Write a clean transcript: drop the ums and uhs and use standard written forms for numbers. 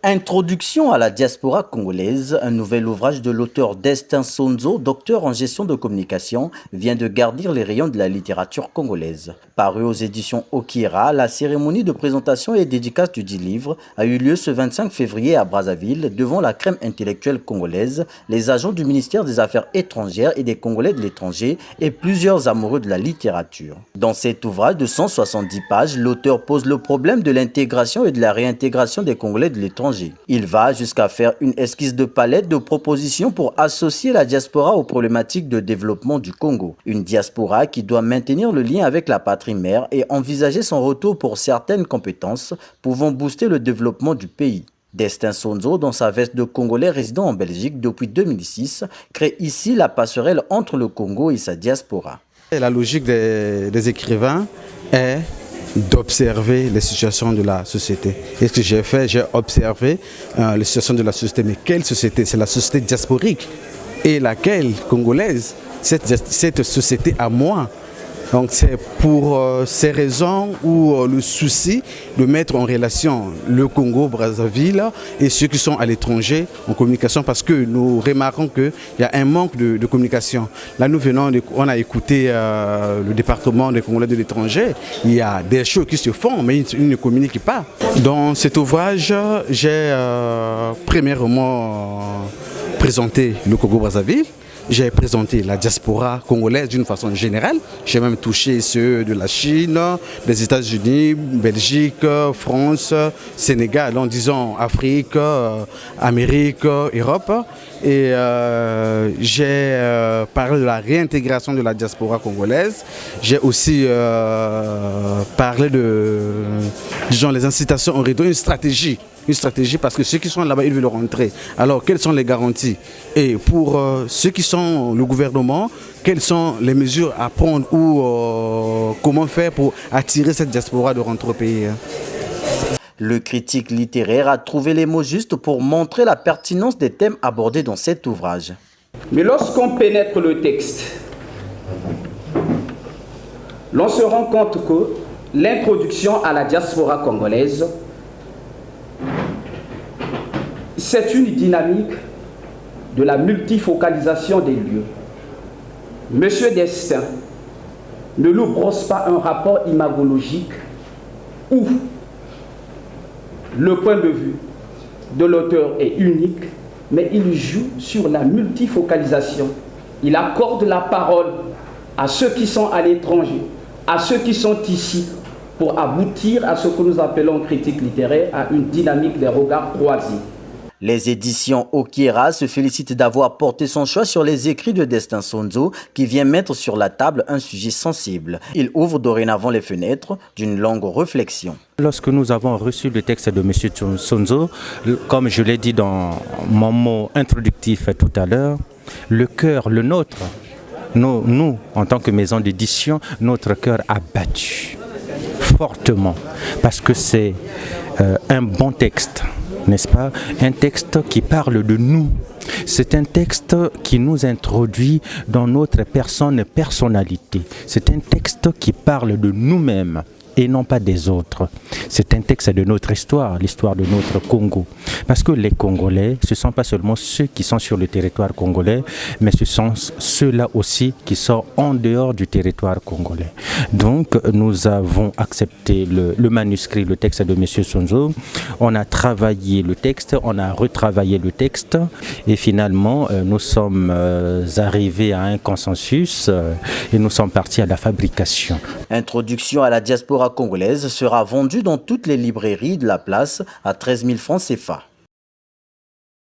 Introduction à la diaspora congolaise, un nouvel ouvrage de l'auteur Destin Sonzo, docteur en gestion de communication, vient de garnir les rayons de la littérature congolaise. Paru aux éditions Okira, la cérémonie de présentation et dédicace du dit livre a eu lieu ce 25 février à Brazzaville devant la crème intellectuelle congolaise, les agents du ministère des Affaires étrangères et des Congolais de l'étranger et plusieurs amoureux de la littérature. Dans cet ouvrage de 170 pages, l'auteur pose le problème de l'intégration et de la réintégration des Congolais de l'étranger. Il va jusqu'à faire une esquisse de palette de propositions pour associer la diaspora aux problématiques de développement du Congo. Une diaspora qui doit maintenir le lien avec la patrie mère et envisager son retour pour certaines compétences pouvant booster le développement du pays. Destin Sonzo, dans sa veste de Congolais résidant en Belgique depuis 2006, crée ici la passerelle entre le Congo et sa diaspora. La logique des écrivains est d'observer les situations de la société. Et ce que j'ai fait, j'ai observé les situations de la société. Mais quelle société? C'est la société diasporique. Et laquelle, congolaise, cette société à moi. Donc c'est pour ces raisons où le souci de mettre en relation le Congo, Brazzaville et ceux qui sont à l'étranger en communication, parce que nous remarquons qu'il y a un manque de communication. Là nous on a écouté le département des Congolais de l'étranger, il y a des choses qui se font mais ils ne communiquent pas. Dans cet ouvrage, j'ai premièrement présenté le Congo-Brazzaville. J'ai présenté la diaspora congolaise d'une façon générale. J'ai même touché ceux de la Chine, des États-Unis, Belgique, France, Sénégal, en disant Afrique, Amérique, Europe. Et j'ai parlé de la réintégration de la diaspora congolaise. J'ai aussi parlé de, disons, les incitations au réseau, une stratégie parce que ceux qui sont là-bas, ils veulent rentrer. Alors, quelles sont les garanties? Et pour ceux qui sont le gouvernement, quelles sont les mesures à prendre ou comment faire pour attirer cette diaspora de rentrer au pays? Le critique littéraire a trouvé les mots justes pour montrer la pertinence des thèmes abordés dans cet ouvrage. Mais lorsqu'on pénètre le texte, l'on se rend compte que l'introduction à la diaspora congolaise, c'est une dynamique de la multifocalisation des lieux. Monsieur Destin ne nous brosse pas un rapport imagologique où le point de vue de l'auteur est unique, mais il joue sur la multifocalisation. Il accorde la parole à ceux qui sont à l'étranger, à ceux qui sont ici, pour aboutir à ce que nous appelons critique littéraire, à une dynamique des regards croisés. Les éditions Okira se félicitent d'avoir porté son choix sur les écrits de Destin Sonzo qui vient mettre sur la table un sujet sensible. Il ouvre dorénavant les fenêtres d'une longue réflexion. Lorsque nous avons reçu le texte de M. Sonzo, comme je l'ai dit dans mon mot introductif tout à l'heure, le cœur, le nôtre, nous, en tant que maison d'édition, notre cœur a battu fortement parce que c'est un bon texte. N'est-ce pas? Un texte qui parle de nous. C'est un texte qui nous introduit dans notre personnalité. C'est un texte qui parle de nous-mêmes et non pas des autres. C'est un texte de notre histoire, l'histoire de notre Congo. Parce que les Congolais, ce ne sont pas seulement ceux qui sont sur le territoire congolais, mais ce sont ceux-là aussi qui sont en dehors du territoire congolais. Donc, nous avons accepté le manuscrit, le texte de M. Sonzo. On a travaillé le texte, on a retravaillé le texte et finalement, nous sommes arrivés à un consensus et nous sommes partis à la fabrication. Introduction à la diaspora congolaise sera vendue dans toutes les librairies de la place à 13 000 francs CFA.